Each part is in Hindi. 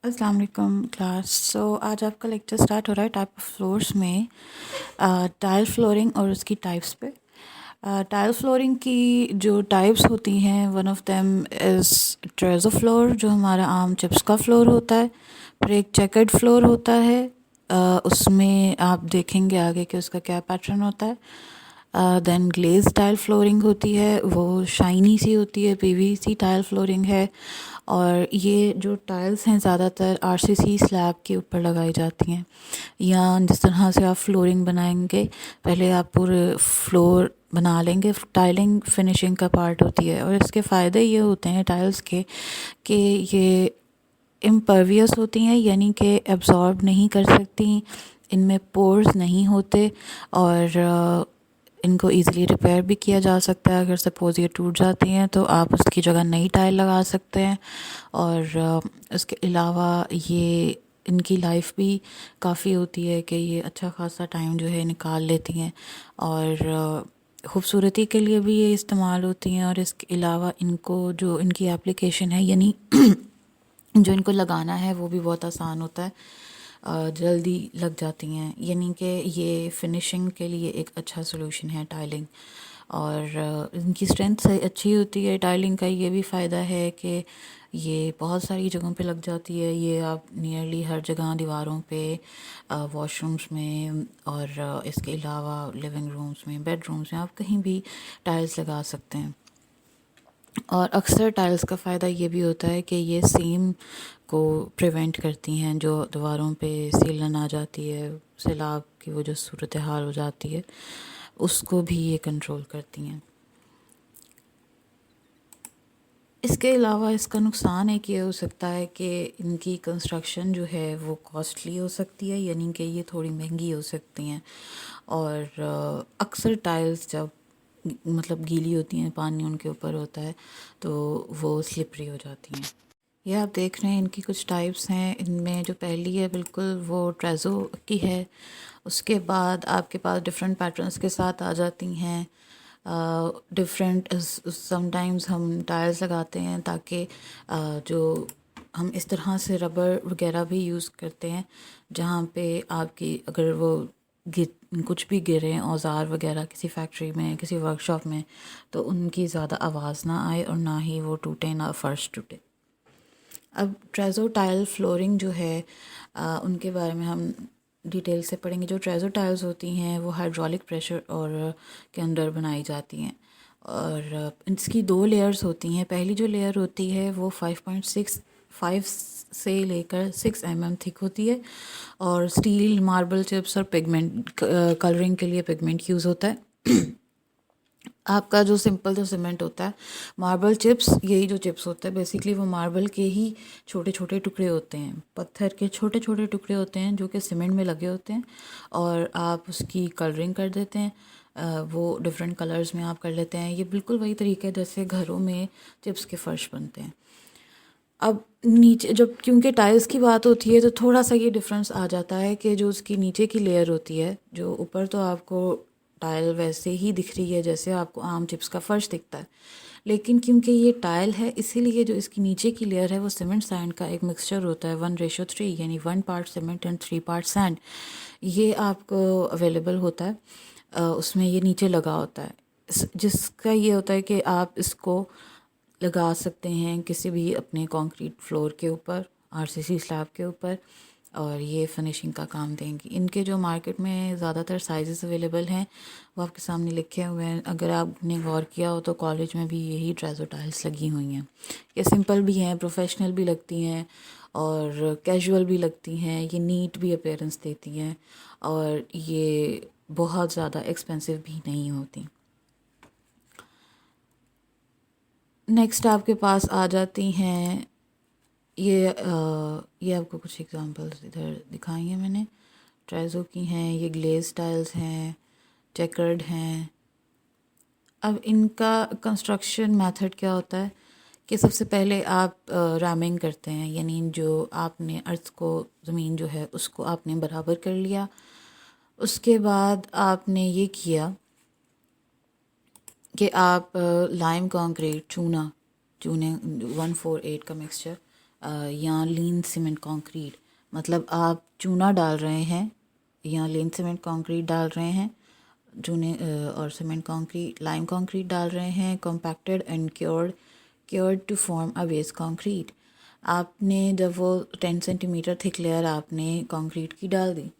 अस्सलाम वालेकुम क्लास। आज आपका लेक्चर स्टार्ट हो रहा है टाइप ऑफ फ्लोर्स में टाइल फ्लोरिंग और उसकी टाइप्स पे। टाइल फ्लोरिंग की जो टाइप्स होती हैं, one of them is Trejo floor, जो हमारा आम चिप्स का फ्लोर होता है। फिर एक चेकर्ड फ्लोर होता है, उसमें आप देखेंगे आगे कि उसका क्या पैटर्न होता है। देन ग्लेज टाइल फ्लोरिंग होती है, वो शाइनी सी होती है, पीवीसी टाइल फ्लोरिंग है। और ये जो टाइल्स हैं ज़्यादातर आरसीसी स्लैब के ऊपर लगाई जाती हैं, या जिस तरह से आप फ्लोरिंग बनाएंगे पहले आप पूरे फ्लोर बना लेंगे। टाइलिंग फिनिशिंग का पार्ट होती है, और इसके फ़ायदे ये होते हैं टाइल्स के कि ये इम्पर्वियस होती हैं, यानी कि एब्जॉर्ब नहीं कर सकती, इनमें पोर्स नहीं होते, और इनको इजीली रिपेयर भी किया जा सकता है। अगर सपोज़ ये टूट जाती हैं तो आप उसकी जगह नई टाइल लगा सकते हैं। और इसके अलावा ये इनकी लाइफ भी काफ़ी होती है कि ये अच्छा खासा टाइम जो है निकाल लेती हैं, और ख़ूबसूरती के लिए भी ये इस्तेमाल होती हैं। और इसके अलावा इनको जो इनकी एप्लीकेशन है, यानी जो इनको लगाना है वो भी बहुत आसान होता है, जल्दी लग जाती हैं, यानी कि ये फिनिशिंग के लिए एक अच्छा सलूशन है टाइलिंग। और इनकी स्ट्रेंथ से अच्छी होती है। टाइलिंग का ये भी फ़ायदा है कि ये बहुत सारी जगहों पे लग जाती है। ये आप नियरली हर जगह दीवारों पे, वॉशरूम्स में, और इसके अलावा लिविंग रूम्स में, बेडरूम्स में, आप कहीं भी टाइल्स लगा सकते हैं। और अक्सर टाइल्स का फ़ायदा ये भी होता है कि ये सीम को प्रिवेंट करती हैं, जो दीवारों पे सीलन आ जाती है, सैलाब की वो जो सूरत हाल हो जाती है उसको भी ये कंट्रोल करती हैं। इसके अलावा इसका नुकसान एक ये हो सकता है कि इनकी कंस्ट्रक्शन जो है वो कॉस्टली हो सकती है, यानी कि ये थोड़ी महंगी हो सकती हैं। और अक्सर टाइल्स जब मतलब गीली होती हैं, पानी उनके ऊपर होता है, तो वो स्लिपरी हो जाती हैं। ये आप देख रहे हैं इनकी कुछ टाइप्स हैं। इनमें जो पहली है बिल्कुल वो ट्रेजो की है। उसके बाद आपके पास डिफरेंट पैटर्न्स के साथ आ जाती हैं। डिफरेंट समटाइम्स हम टाइल्स लगाते हैं ताकि जो हम इस तरह से रबर वगैरह भी यूज़ करते हैं, जहाँ पे आपकी अगर वो कुछ भी गिरे औज़ार वगैरह किसी फैक्ट्री में, किसी वर्कशॉप में, तो उनकी ज़्यादा आवाज़ ना आए और ना ही वो टूटे, ना फर्श टूटे। अब ट्रेजो टाइल फ्लोरिंग जो है, उनके बारे में हम डिटेल से पढ़ेंगे। जो ट्रेजो टाइल्स होती हैं वो हाइड्रोलिक प्रेशर और के अंडर बनाई जाती हैं, और इसकी 2 लेयर्स होती हैं। पहली जो लेयर होती है वो 5.65 से लेकर 6 थिक होती है, और स्टील, मार्बल चिप्स और पिगमेंट कलरिंग के लिए पिगमेंट यूज़ होता है। आपका जो सिंपल जो सीमेंट होता है, मार्बल चिप्स, यही जो चिप्स होता है बेसिकली वो मार्बल के ही छोटे छोटे टुकड़े होते हैं, पत्थर के छोटे छोटे टुकड़े होते हैं जो कि सीमेंट में लगे होते हैं, और आप उसकी कलरिंग कर देते हैं। वो डिफरेंट कलर्स में आप कर लेते हैं। ये बिल्कुल वही तरीका है जैसे घरों में चिप्स के फर्श बनते हैं। अब नीचे जब क्योंकि टाइल्स की बात होती है तो थोड़ा सा ये डिफरेंस आ जाता है कि जो उसकी नीचे की लेयर होती है, जो ऊपर तो आपको टाइल वैसे ही दिख रही है जैसे आपको आम चिप्स का फर्श दिखता है, लेकिन क्योंकि ये टाइल है इसीलिए जो इसकी नीचे की लेयर है वो सीमेंट सैंड का एक मिक्सचर होता है, 1:3, यानी 1 part cement and 3 part sand. ये आपको अवेलेबल होता है, उसमें ये नीचे लगा होता है, जिसका ये होता है कि आप इसको लगा सकते हैं किसी भी अपने कंक्रीट फ्लोर के ऊपर, आरसीसी स्लैब के ऊपर, और ये फिनिशिंग का काम देंगी। इनके जो मार्केट में ज़्यादातर साइजेस अवेलेबल हैं वो आपके सामने लिखे हुए हैं। अगर आपने गौर किया हो तो कॉलेज में भी यही ट्रेजो टाइल्स लगी हुई हैं। ये सिंपल भी हैं, प्रोफेशनल भी लगती हैं, और कैजुअल भी लगती हैं। ये नीट भी अपीयरेंस देती हैं, और ये बहुत ज़्यादा एक्सपेंसिव भी नहीं होती। नेक्स्ट आपके पास आ जाती हैं ये आपको कुछ एग्जांपल्स इधर दिखाई हैं मैंने, ट्रेजो की हैं। ये ग्लेज टाइल्स हैं, चेकर्ड हैं। अब इनका कंस्ट्रक्शन मेथड क्या होता है कि सबसे पहले आप रैमिंग करते हैं, यानी जो आपने अर्थ को, ज़मीन जो है उसको आपने बराबर कर लिया। उसके बाद आपने ये किया कि आप लाइम कंक्रीट, चूने 148 का मिक्सचर या लीन सीमेंट कंक्रीट, मतलब आप चूना डाल रहे हैं या लीन सीमेंट कंक्रीट डाल रहे हैं, चूने और सीमेंट कंक्रीट, लाइम कंक्रीट डाल रहे हैं, compacted and cured to form a base concrete. आपने जब वो 10 सेंटीमीटर थिक लेयर आपने कंक्रीट की डाल दी,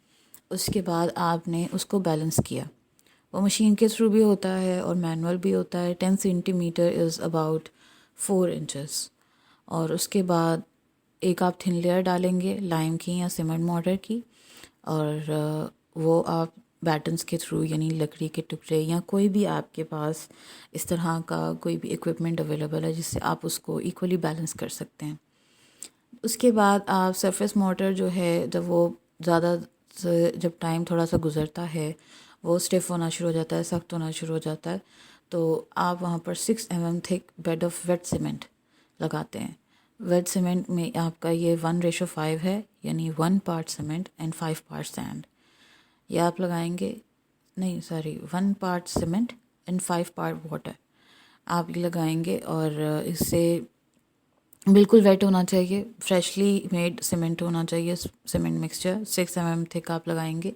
उसके बाद आपने उसको बैलेंस किया। वो मशीन के थ्रू भी होता है और मैनुअल भी होता है। 10 सेंटीमीटर इज़ अबाउट 4 इंचेस। और उसके बाद एक आप थिन लेयर डालेंगे लाइम की या सीमेंट मोर्टर की, और वो आप बैटन्स के थ्रू यानी लकड़ी के टुकड़े या कोई भी आपके पास इस तरह का कोई भी इक्विपमेंट अवेलेबल है जिससे आप उसको इक्वली बैलेंस कर सकते हैं। उसके बाद आप सरफेस मोर्टर जो है जब टाइम थोड़ा सा गुजरता है वो स्टिफ होना शुरू हो जाता है, सख्त होना शुरू हो जाता है, तो आप वहाँ पर 6 mm thick bed of wet cement लगाते हैं। वेट सीमेंट में आपका ये 1:5 है, यानी 1 part cement and 5 part sand. ये आप लगाएंगे, नहीं sorry, 1 part cement and 5 part water आप ये लगाएंगे। और इससे बिल्कुल वेट होना चाहिए, फ्रेशली मेड सीमेंट होना चाहिए। सीमेंट मिक्सचर 6 mm थिक आप लगाएंगे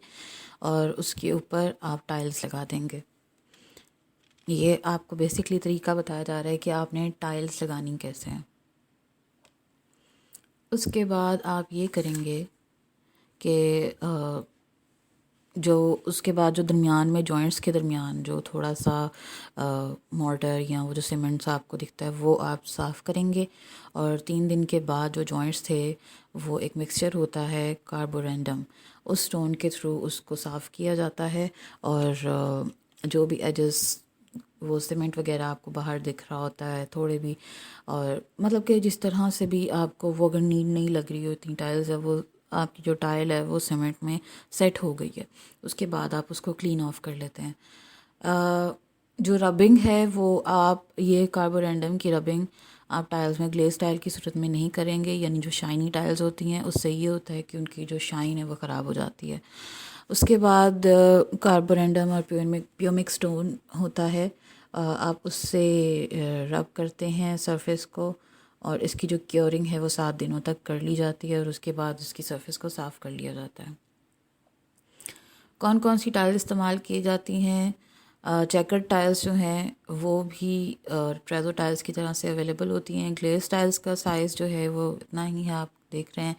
और उसके ऊपर आप टाइल्स लगा देंगे। ये आपको बेसिकली तरीका बताया जा रहा है कि आपने टाइल्स लगानी कैसे हैं। उसके बाद आप ये करेंगे कि उसके बाद जो दरमियान में जॉइंट्स के दरमियान जो थोड़ा सा मोर्टर या वो जो सीमेंट सा आपको दिखता है वो आप साफ़ करेंगे। और 3 दिन के बाद जो जॉइंट्स थे वो एक मिक्सचर होता है कार्बोरेंडम, उस स्टोन के थ्रू उसको साफ़ किया जाता है। और जो भी एजेस वो सीमेंट वगैरह आपको बाहर दिख रहा होता है थोड़े भी, और मतलब कि जिस तरह से भी आपको वो अगर नीड नहीं लग रही हो इतनी टाइल्स है, वो आपकी जो टाइल है वो सीमेंट में सेट हो गई है, उसके बाद आप उसको क्लीन ऑफ कर लेते हैं। जो रबिंग है वो आप ये कार्बोरेंडम की रबिंग आप टाइल्स में ग्लेस टाइल की सूरत में नहीं करेंगे, यानी जो शाइनी टाइल्स होती हैं उससे ये होता है कि उनकी जो शाइन है वो ख़राब हो जाती है। उसके बाद कार्बोरेंडम और प्योमिक स्टोन होता है, आप उससे रब करते हैं सरफेस को, और इसकी जो क्योरिंग है वो 7 दिनों तक कर ली जाती है और उसके बाद इसकी सरफेस को साफ़ कर लिया जाता है। कौन कौन सी टाइल इस्तेमाल की जाती हैं? चेकर्ड टाइल्स जो हैं वो भी ट्रेजो टाइल्स की तरह से अवेलेबल होती हैं। ग्लेस टाइल्स का साइज़ जो है वो इतना ही है, आप देख रहे हैं,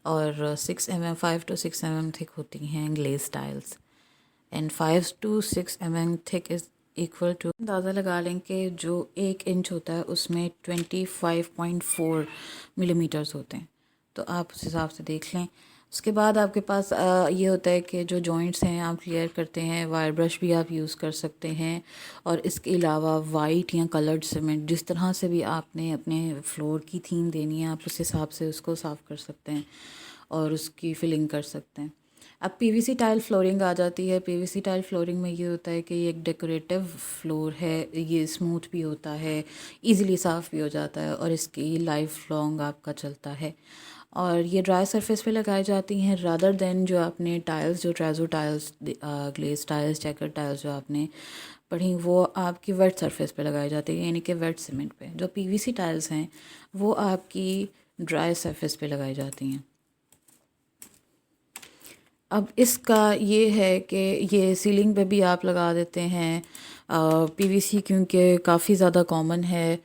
और 6 mm 5 to 6 mm थिक होती हैं glaze tiles, and 5 to 6 mm thick is equal to, अंदाज़ा लगा लें कि जो 1 इंच होता है उसमें 25.4 मिलीमीटर्स होते हैं, तो आप उस हिसाब से देख लें। उसके बाद आपके पास ये होता है कि जो जॉइंट्स हैं आप क्लियर करते हैं, वायर ब्रश भी आप यूज़ कर सकते हैं, और इसके अलावा वाइट या कलर्ड सीमेंट जिस तरह से भी आपने अपने फ्लोर की थीम देनी है आप उस हिसाब से उसको साफ़ कर सकते हैं और उसकी फिलिंग कर सकते हैं। अब पीवीसी टाइल फ्लोरिंग आ जाती है। पीवीसी टाइल फ्लोरिंग में ये होता है कि ये एक डेकोरेटिव फ्लोर है, ये स्मूथ भी होता है, इजीली साफ़ भी हो जाता है और इसकी लाइफ लॉन्ग आपका चलता है। और ये ड्राई सरफेस पे लगाई जाती हैं रादर देन जो आपने टाइल्स, जो terrazzo tiles, glaze tiles, checker tiles जो आपने पढ़ी वो आपकी वेट सरफेस पे लगाई जाती है, यानी कि वेट सीमेंट पे। जो पीवीसी टाइल्स हैं वो आपकी ड्राई सरफेस पे लगाई जाती हैं। अब इसका ये है कि ये सीलिंग पे भी आप लगा देते हैं। पीवीसी क्योंकि काफ़ी ज़्यादा कॉमन है,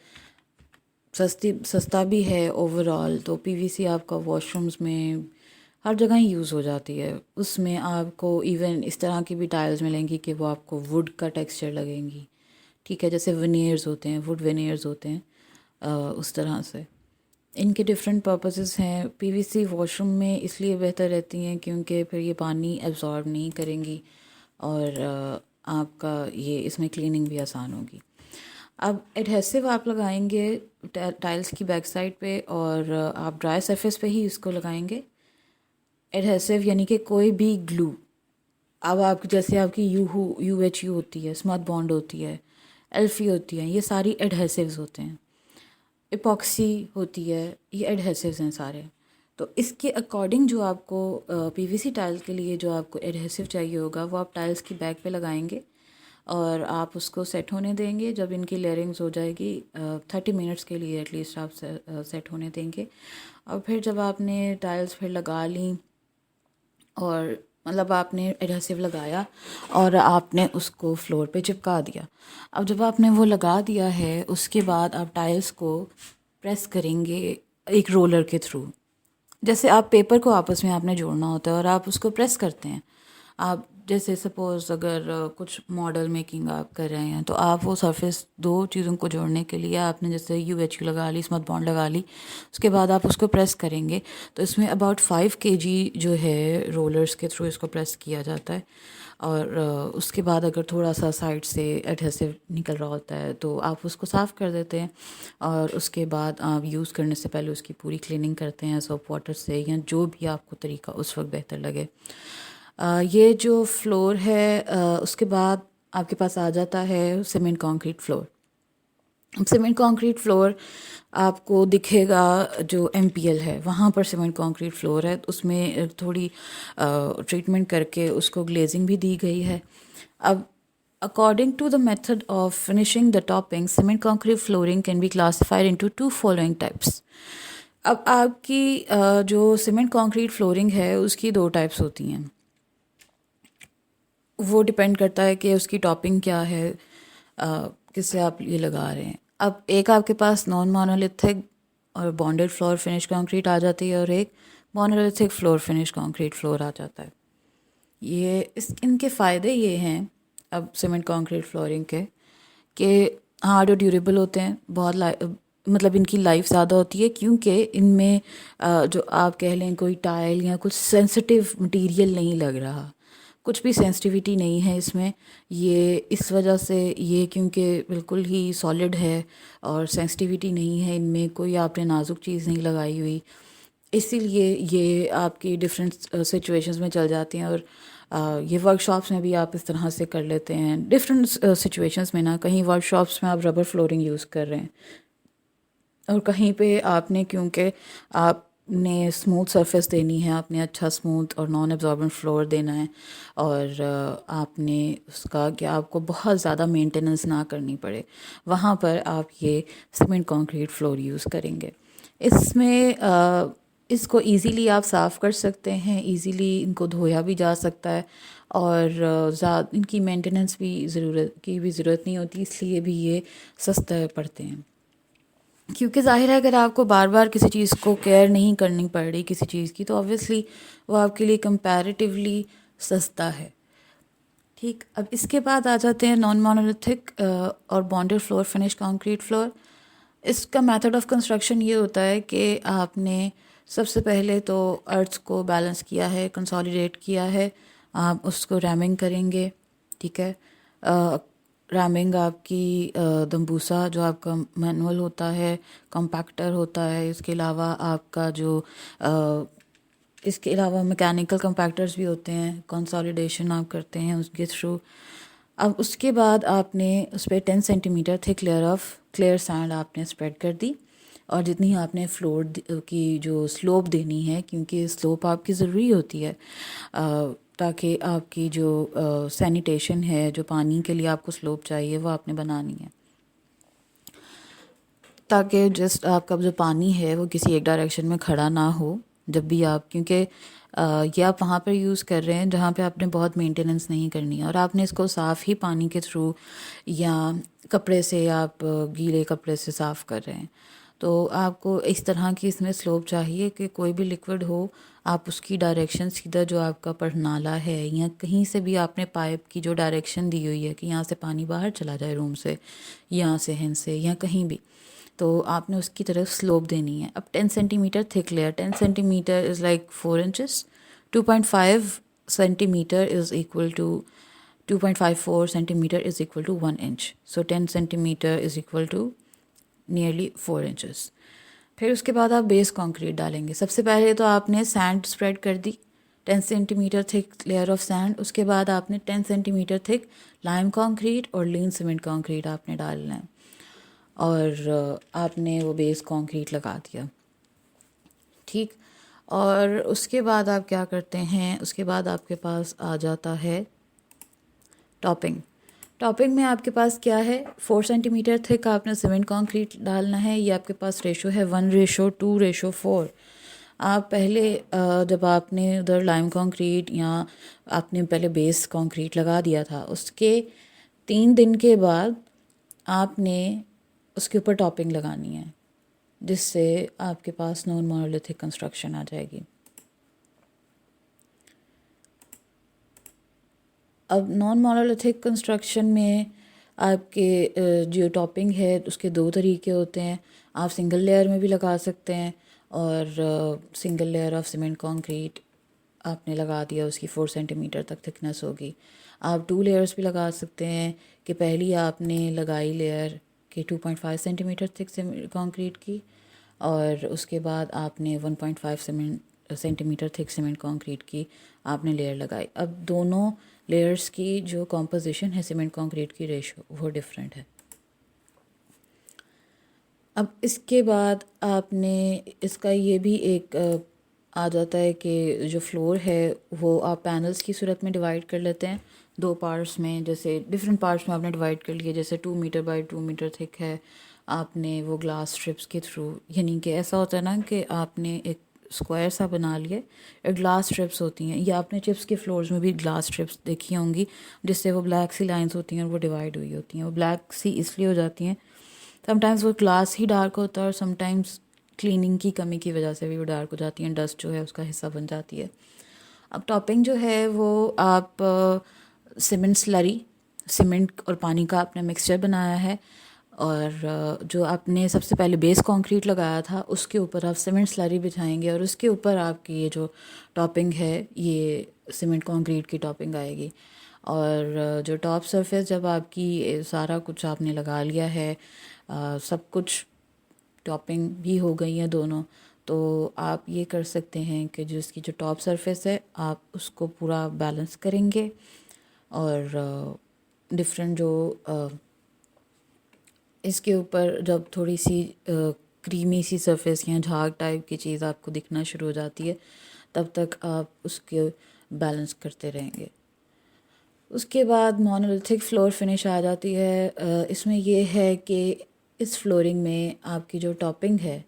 सस्ता भी है ओवरऑल, तो पीवीसी आपका वॉशरूम्स में हर जगह ही यूज़ हो जाती है। उसमें आपको इवन इस तरह की भी टाइल्स मिलेंगी कि वो आपको वुड का टेक्सचर लगेंगी, ठीक है, जैसे वेनियर्स होते हैं, वुड वेनियर्स होते हैं, उस तरह से। इनके डिफरेंट पर्पसेस हैं। पीवीसी वॉशरूम में इसलिए बेहतर रहती हैं क्योंकि फिर ये पानी एब्जॉर्ब नहीं करेंगी और आपका ये इसमें क्लीनिंग भी आसान होगी। अब एडहेसिव आप लगाएंगे टाइल्स की बैक साइड पे, और आप ड्राई सरफेस पे ही इसको लगाएंगे एडहेसिव, यानी कि कोई भी ग्लू। अब आप जैसे आपकी UHU होती है, स्मथ बॉन्ड होती है, एल्फी होती है, ये सारी एडहेसिव्स होते हैं। इपॉक्सी होती है, ये एडहेसिव्स हैं सारे। तो इसके अकॉर्डिंग जो आपको पीवीसी टाइल के लिए जो आपको एडहेसिव चाहिए होगा वो आप टाइल्स की बैक पे लगाएंगे, और आप उसको सेट होने देंगे। जब इनकी लेयरिंग्स हो जाएगी 30 मिनट्स के लिए एटलीस्ट आप सेट होने देंगे। और फिर जब आपने टाइल्स फिर लगा ली और मतलब आपने एडहेसिव लगाया और आपने उसको फ्लोर पे चिपका दिया। अब जब आपने वो लगा दिया है उसके बाद आप टाइल्स को प्रेस करेंगे एक रोलर के थ्रू। जैसे आप पेपर को आपस में आपने जोड़ना होता है और आप उसको प्रेस करते हैं। आप जैसे सपोज़ अगर कुछ मॉडल मेकिंग आप कर रहे हैं तो आप वो सरफेस दो चीज़ों को जोड़ने के लिए आपने जैसे UHU लगा ली, स्मूथ बॉन्ड लगा ली, उसके बाद आप उसको प्रेस करेंगे तो इसमें अबाउट 5 kg जो है रोलर्स के थ्रू इसको प्रेस किया जाता है। और उसके बाद अगर थोड़ा सा साइड से एडहेसिव निकल रहा होता है तो आप उसको साफ़ कर देते हैं और उसके बाद आप यूज़ करने से पहले उसकी पूरी क्लीनिंग करते हैं सोप वाटर से या जो भी आपको तरीका उस वक्त बेहतर लगे। ये जो फ्लोर है उसके बाद आपके पास आ जाता है cement concrete floor. Cement concrete floor आपको दिखेगा जो MPL है वहाँ पर सीमेंट कंक्रीट फ्लोर है, उसमें थोड़ी ट्रीटमेंट करके उसको ग्लेजिंग भी दी गई है। अब according to the method of finishing the topping, cement concrete flooring can be classified into two following types. अब आपकी जो सीमेंट कंक्रीट फ्लोरिंग है उसकी दो टाइप्स होती हैं। वो डिपेंड करता है कि उसकी टॉपिंग क्या है, किससे आप ये लगा रहे हैं। अब एक आपके पास नॉन मोनोलिथिक और बॉन्डेड फ्लोर फिनिश कंक्रीट आ जाती है और एक monolithic floor finish concrete floor आ जाता है। इनके फ़ायदे ये हैं अब सीमेंट कंक्रीट फ्लोरिंग के कि हार्ड और ड्यूरेबल होते हैं, बहुत मतलब इनकी लाइफ ज़्यादा होती है क्योंकि इनमें जो आप कह लें कोई टाइल या कुछ सेंसिटिव मटेरियल नहीं लग रहा, कुछ भी सेंसिटिविटी नहीं है इसमें। ये इस वजह से ये क्योंकि बिल्कुल ही सॉलिड है और सेंसिटिविटी नहीं है इनमें, कोई आपने नाजुक चीज़ नहीं लगाई हुई, इसीलिए ये आपकी डिफरेंट सिचुएशंस में चल जाती हैं। और ये वर्कशॉप्स में भी आप इस तरह से कर लेते हैं डिफरेंट सिचुएशंस में ना। कहीं वर्कशॉप्स में आप रबर फ्लोरिंग यूज़ कर रहे हैं और कहीं पे आपने क्योंकि आपने स्मूथ सरफेस देनी है, आपने अच्छा स्मूथ और नॉन एब्जॉर्बेंट फ्लोर देना है और आपने उसका कि आपको बहुत ज़्यादा मेंटेनेंस ना करनी पड़े, वहाँ पर आप ये सीमेंट कंक्रीट फ्लोर यूज़ करेंगे। इसमें इसको इजीली आप साफ़ कर सकते हैं, इजीली इनको धोया भी जा सकता है और इनकी मेंटेनेंस भी ज़रूरत नहीं होती, इसलिए भी ये सस्ते पड़ते हैं। क्योंकि ज़ाहिर है अगर आपको बार बार किसी चीज़ को केयर नहीं करनी पड़ रही किसी चीज़ की तो ऑब्वियसली वो आपके लिए कंपैरेटिवली सस्ता है। ठीक, अब इसके बाद आ जाते हैं नॉन मोनोलिथिक और bonded floor finish concrete floor. इसका मेथड ऑफ कंस्ट्रक्शन ये होता है कि आपने सबसे पहले तो अर्थ को बैलेंस किया है, कंसोलिडेट किया है, आप उसको रैमिंग करेंगे। ठीक है, रैमिंग आपकी दम्बूसा जो आपका मैनुअल होता है, कॉम्पैक्टर होता है, इसके अलावा आपका जो इसके अलावा मैकेनिकल कॉम्पैक्टर्स भी होते हैं, कंसोलिडेशन आप करते हैं उसके थ्रू। अब उसके बाद आपने उस पर 10 centimetre thick layer of clear sand आपने स्प्रेड कर दी और जितनी आपने फ्लोर की जो स्लोप देनी है, क्योंकि स्लोप आपकी ज़रूरी होती है ताकि आपकी जो सैनिटेशन है, जो पानी के लिए आपको स्लोप चाहिए वो आपने बनानी है, ताकि जस्ट आपका जो पानी है वो किसी एक डायरेक्शन में खड़ा ना हो जब भी आप, क्योंकि ये आप वहाँ पर यूज़ कर रहे हैं जहाँ पे आपने बहुत मेंटेनेंस नहीं करनी है और आपने इसको साफ़ ही पानी के थ्रू या कपड़े से, आप गीले कपड़े से साफ़ कर रहे हैं तो आपको इस तरह की इसमें स्लोप चाहिए कि कोई भी लिक्विड हो आप उसकी डायरेक्शन सीधा जो आपका परनाला है या कहीं से भी आपने पाइप की जो डायरेक्शन दी हुई है कि यहाँ से पानी बाहर चला जाए रूम से, यहाँ से हिंद से या कहीं भी, तो आपने उसकी तरफ स्लोप देनी है। अब 10 centimetre thick layer, 10 centimetre is like 4 inches, 2.5 centimetre is equal to 2.54 centimetre is equal to 1 inch, so 10 centimetre is equal to nearly 4 inches. फिर उसके बाद आप बेस कंक्रीट डालेंगे। सबसे पहले तो आपने सैंड स्प्रेड कर दी, 10 centimetre thick layer of sand. उसके बाद आपने 10 सेंटीमीटर थिक लाइम कंक्रीट और लीन सीमेंट कंक्रीट आपने डालना है और आपने वो बेस कंक्रीट लगा दिया। ठीक, और उसके बाद आप क्या करते हैं, उसके बाद आपके पास आ जाता है टॉपिंग। टॉपिंग में आपके पास क्या है, 4 सेंटीमीटर थिक आपने सीमेंट कंक्रीट डालना है। ये आपके पास रेशो है 1:2:4। आप पहले जब आपने उधर लाइम कंक्रीट या आपने पहले बेस कंक्रीट लगा दिया था, उसके 3 दिन के बाद आपने उसके ऊपर टॉपिंग लगानी है, जिससे आपके पास नॉन मोनोलिथिक कंस्ट्रक्शन आ जाएगी। अब नॉन मोनोलिथिक कंस्ट्रक्शन में आपके जो टॉपिंग है उसके 2 तरीके होते हैं। आप सिंगल लेयर में भी लगा सकते हैं, और single layer of cement concrete आपने लगा दिया, उसकी 4 सेंटीमीटर तक थिकनेस होगी। आप 2 लेयर्स भी लगा सकते हैं कि पहली आपने लगाई लेयर के 2.5 सेंटीमीटर थिक कंक्रीट की, और उसके बाद आपने 1.5 सेंटीमीटर थिक सीमेंट कंक्रीट की आपने लेयर लगाई। अब दोनों लेयर्स की जो कॉम्पोजिशन है सीमेंट कंक्रीट की रेशो वो डिफरेंट है। अब इसके बाद आपने इसका ये भी एक आ जाता है कि जो फ्लोर है वो आप पैनल्स की सूरत में डिवाइड कर लेते हैं 2 पार्ट्स में। जैसे डिफरेंट पार्ट्स में आपने डिवाइड कर लिए, जैसे 2 मीटर बाय 2 मीटर थिक है, आपने वो ग्लास स्ट्रिप्स के थ्रू, यानी कि ऐसा होता है ना कि आपने एक स्क्वायर सा बना लिए और ग्लास स्ट्रिप्स होती हैं, या आपने चिप्स के फ्लोर्स में भी ग्लास स्ट्रिप्स देखी होंगी, जिससे वो ब्लैक सी लाइंस होती हैं और वो डिवाइड हुई होती हैं। वो ब्लैक सी इसलिए हो जाती हैं, समटाइम्स वो ग्लास ही डार्क होता है और समटाइम्स क्लीनिंग की कमी की वजह से भी वो डार्क हो जाती हैं, डस्ट जो है उसका हिस्सा बन जाती है। अब टॉपिंग जो है वो आप सीमेंट स्लरी, सीमेंट और पानी का आपने मिक्सचर बनाया है, और जो आपने सबसे पहले बेस कंक्रीट लगाया था उसके ऊपर आप सीमेंट स्लरी बिछाएंगे, और उसके ऊपर आपकी ये जो टॉपिंग है ये सीमेंट कंक्रीट की टॉपिंग आएगी। और जो टॉप सरफेस जब आपकी सारा कुछ आपने लगा लिया है, सब कुछ टॉपिंग भी हो गई है दोनों, तो आप ये कर सकते हैं कि जो इसकी जो टॉप सरफेस है आप उसको पूरा बैलेंस करेंगे, और डिफरेंट जो इसके ऊपर जब थोड़ी सी क्रीमी सी सरफेस या झाग टाइप की चीज़ आपको दिखना शुरू हो जाती है, तब तक आप उसके बैलेंस करते रहेंगे। उसके बाद मोनोलिथिक फ्लोर फिनिश आ जाती है। इसमें ये है कि इस फ्लोरिंग में आपकी जो टॉपिंग है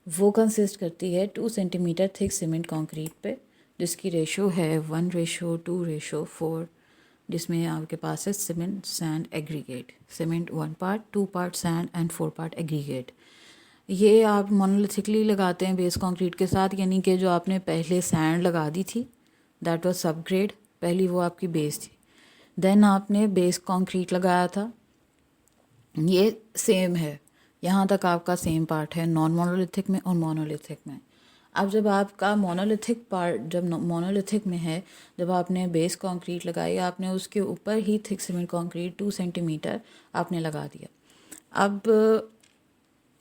वो कंसिस्ट करती है 2 सेंटीमीटर थिक सीमेंट कंक्रीट पे, जिसकी रेशो है 1:2:4, जिसमें आपके पास है cement sand aggregate. Cement 1 part, 2 part sand and 4 part aggregate. ये आप मोनोलिथिकली लगाते हैं बेस कंक्रीट के साथ, यानी कि जो आपने पहले सैंड लगा दी थी दैट वाज सब ग्रेड, पहली वो आपकी बेस थी। देन आपने बेस कंक्रीट लगाया था, ये सेम है, यहाँ तक आपका सेम पार्ट है नॉन मोनोलिथिक में और मोनोलिथिक में। अब जब आपका मोनोलिथिक पार्ट जब मोनोलिथिक में है, जब आपने बेस कंक्रीट लगाई, आपने उसके ऊपर ही थिक सीमेंट कंक्रीट 2 सेंटीमीटर आपने लगा दिया। अब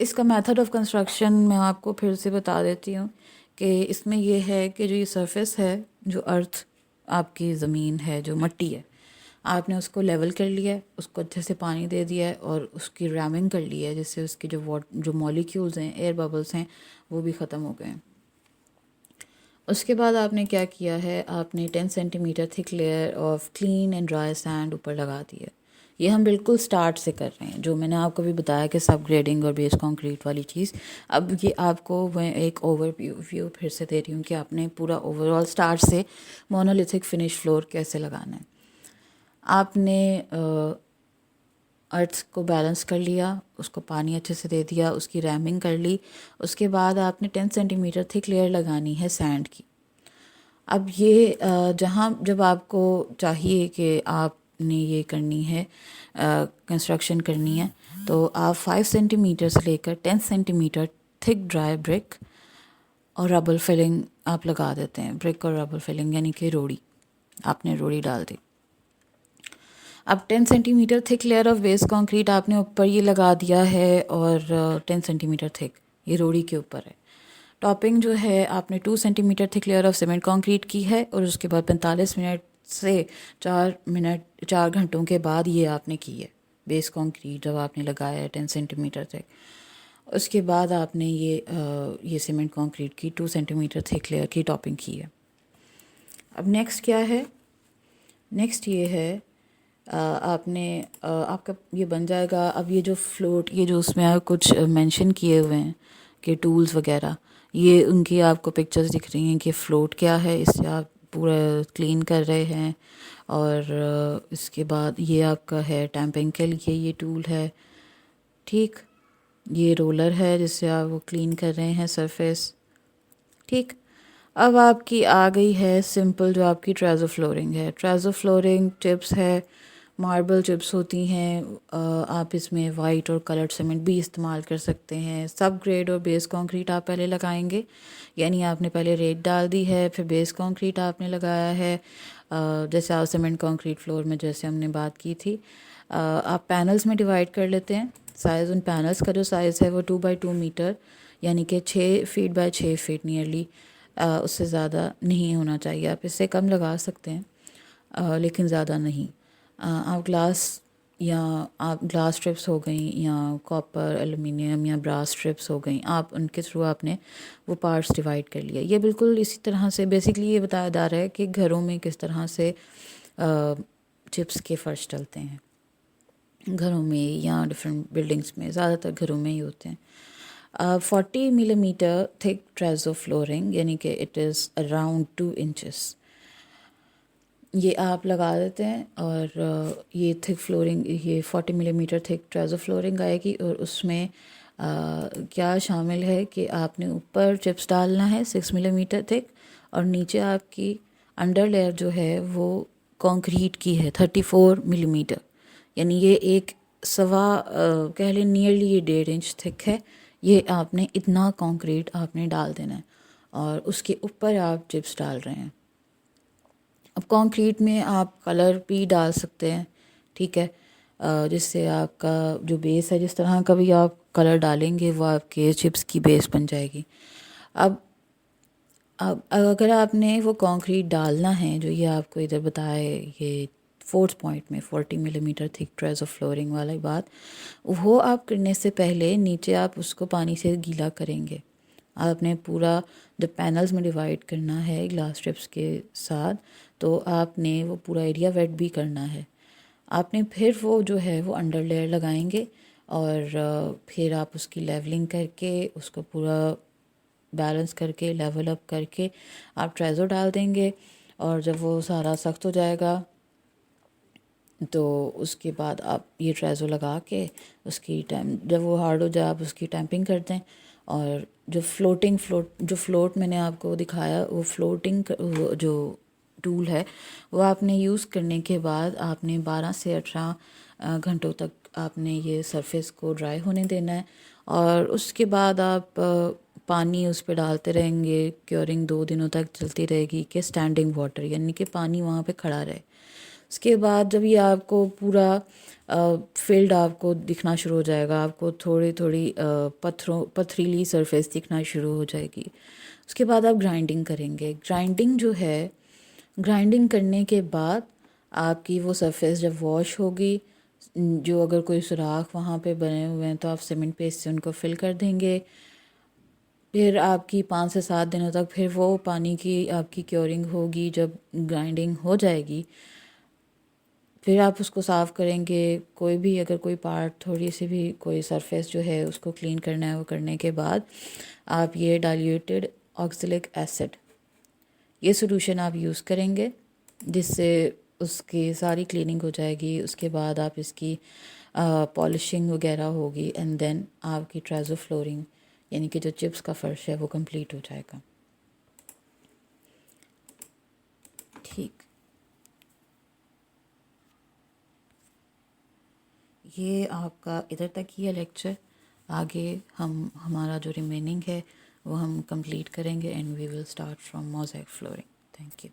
इसका मेथड ऑफ कंस्ट्रक्शन मैं आपको फिर से बता देती हूँ कि इसमें यह है कि जो ये सरफेस है, जो अर्थ आपकी ज़मीन है, जो मिट्टी है, आपने उसको लेवल कर लिया है, उसको अच्छे से पानी दे दिया है और उसकी रैमिंग कर ली है, जिससे उसके जो मॉलिक्यूल्स हैं, एयर बबल्स हैं, वो भी ख़त्म हो गए हैं। उसके बाद आपने क्या किया है, आपने 10 centimetre thick layer of clean and dry sand ऊपर लगा दी है। ये हम बिल्कुल स्टार्ट से कर रहे हैं, जो मैंने आपको भी बताया कि सब ग्रेडिंग और बेस कंक्रीट वाली चीज़। अब ये आपको मैं एक ओवरव्यू फिर से दे रही हूँ कि आपने पूरा ओवरऑल स्टार्ट से मोनोलिथिक फिनिश फ्लोर कैसे लगाना है। आपने अर्थ को बैलेंस कर लिया, उसको पानी अच्छे से दे दिया, उसकी रैमिंग कर ली। उसके बाद आपने 10 सेंटीमीटर थिक लेयर लगानी है सैंड की। अब ये जहाँ जब आपको चाहिए कि आपने ये करनी है, कंस्ट्रक्शन करनी है, तो आप 5 सेंटीमीटर से लेकर 10 सेंटीमीटर थिक ड्राई ब्रिक और रबर फिलिंग आप लगा देते हैं। ब्रिक और रबर फिलिंग यानी कि रोड़ी, आपने रोड़ी डाल दी। अब 10 centimetre thick layer of base concrete आपने ऊपर ये लगा दिया है, और 10 सेंटीमीटर थिक ये रोड़ी के ऊपर है। टॉपिंग जो है आपने 2 centimetre thick layer of cement concrete की है, और उसके बाद 45 मिनट से 4 घंटों के बाद ये आपने की है बेस कंक्रीट, जब आपने लगाया है 10 सेंटीमीटर थिक। उसके बाद आपने ये सीमेंट कंक्रीट की 2 सेंटीमीटर थिक लेयर की टॉपिंग की है। अब नेक्स्ट क्या है, नेक्स्ट ये है आपने आपका ये बन जाएगा। अब ये जो फ्लोट, ये जो उसमें आप कुछ मेंशन किए हुए हैं कि टूल्स वगैरह, ये उनकी आपको पिक्चर्स दिख रही हैं कि फ्लोट क्या है, इससे आप पूरा क्लीन कर रहे हैं। और इसके बाद ये आपका है टैम्पिंग के लिए ये टूल है, ठीक। ये रोलर है जिससे आप वो क्लीन कर रहे हैं सरफेस, ठीक। अब आपकी आ गई है सिंपल जो आपकी ट्रेजो फ्लोरिंग है। ट्रेजो फ्लोरिंग टिप्स है, मार्बल चिप्स होती हैं। आप इसमें वाइट और कलर्ड सीमेंट भी इस्तेमाल कर सकते हैं। सब ग्रेड और बेस कंक्रीट आप पहले लगाएंगे, यानी आपने पहले रेत डाल दी है, फिर बेस कंक्रीट आपने लगाया है। जैसे आप सीमेंट कंक्रीट फ्लोर में जैसे हमने बात की थी, आप पैनल्स में डिवाइड कर लेते हैं। साइज़ उन पैनल्स का जो साइज़ है वो 2 बाई 2 मीटर, यानी कि 6 फीट बाय 6 फीट नियरली, उससे ज़्यादा नहीं होना चाहिए। आप इससे कम लगा सकते हैं, लेकिन ज़्यादा नहीं। आप ग्लास या आप ग्लास स्ट्रिप्स हो गई या कॉपर एलुमिनियम या ब्रास स्ट्रिप्स हो गई, आप उनके थ्रू आपने वो पार्ट्स डिवाइड कर लिया। ये बिल्कुल इसी तरह से बेसिकली ये बताया जा रहा है कि घरों में किस तरह से चिप्स के फर्श डलते हैं, घरों में या डिफरेंट बिल्डिंग्स में, ज़्यादातर घरों में ही होते हैं। 40 मिलीमीटर थिक ट्रेजो फ्लोरिंग, यानी कि इट इज़ अराउंड 2 इंचेस, ये आप लगा देते हैं। और ये थिक फ्लोरिंग, ये 40 मिलीमीटर थिक ट्रेजो फ्लोरिंग आएगी। और उसमें क्या शामिल है कि आपने ऊपर चिप्स डालना है 6 मिलीमीटर थिक, और नीचे आपकी अंडर लेयर जो है वो कंक्रीट की है 34 मिलीमीटर, यानी ये एक सवा कह लें नियरली ये 1.5 इंच थिक है। ये आपने इतना कंक्रीट आपने डाल देना है और उसके ऊपर आप चिप्स डाल रहे हैं। अब कंक्रीट में आप कलर भी डाल सकते हैं, ठीक है, जिससे आपका जो बेस है, जिस तरह का भी आप कलर डालेंगे वो आपके चिप्स की बेस बन जाएगी। अब अगर आपने वो कंक्रीट डालना है जो ये आपको इधर बताए, ये 4th पॉइंट में 40 मिलीमीटर थिक ट्रेजो फ्लोरिंग वाली बात, वो आप करने से पहले नीचे आप उसको पानी से गीला करेंगे। आपने पूरा जब पैनल्स में डिवाइड करना है ग्लास स्ट्रिप्स के साथ, तो आपने वो पूरा एरिया वेट भी करना है। आपने फिर वो जो है वो अंडर लेयर लगाएंगे और फिर आप उसकी लेवलिंग करके उसको पूरा बैलेंस करके लेवल अप करके आप ट्रेजो डाल देंगे। और जब वो सारा सख्त हो जाएगा तो उसके बाद आप ये ट्रेजो लगा के उसकी जब वो हार्ड हो जाए आप उसकी टैम्पिंग कर दें। और जो फ्लोट मैंने आपको दिखाया, वो फ्लोटिंग जो टूल है वो आपने यूज़ करने के बाद आपने 12 से 18 घंटों तक आपने ये सरफेस को ड्राई होने देना है। और उसके बाद आप पानी उस पर डालते रहेंगे। क्योरिंग 2 दिनों तक चलती रहेगी कि स्टैंडिंग वाटर, यानी कि पानी वहाँ पे खड़ा रहे। उसके बाद जब ये आपको पूरा फील्ड आपको दिखना शुरू हो जाएगा, आपको थोड़ी थोड़ी पथरीली सरफेस दिखना शुरू हो जाएगी। उसके बाद आप ग्राइंडिंग करेंगे। ग्राइंडिंग करने के बाद आपकी वो सरफेस जब वॉश होगी, जो अगर कोई सुराख वहाँ पे बने हुए हैं तो आप सीमेंट पेस्ट से उनको फिल कर देंगे। फिर आपकी 5 से 7 दिनों तक फिर वो पानी की आपकी क्योरिंग होगी। जब ग्राइंडिंग हो जाएगी फिर आप उसको साफ़ करेंगे। कोई भी अगर कोई पार्ट थोड़ी सी भी कोई सरफेस जो है उसको क्लीन करना है, वो करने के बाद आप ये डाइल्यूटेड ऑक्सैलिक एसिड, ये सॉल्यूशन आप यूज़ करेंगे, जिससे उसकी सारी क्लीनिंग हो जाएगी। उसके बाद आप इसकी पॉलिशिंग वगैरह होगी एंड देन आपकी ट्रेजो फ्लोरिंग, यानी कि जो चिप्स का फर्श है वो कंप्लीट हो जाएगा। ठीक, ये आपका इधर तक ही है लेक्चर। आगे हम हमारा जो रिमेनिंग है वो हम कंप्लीट करेंगे and we will start from mosaic flooring. Thank you.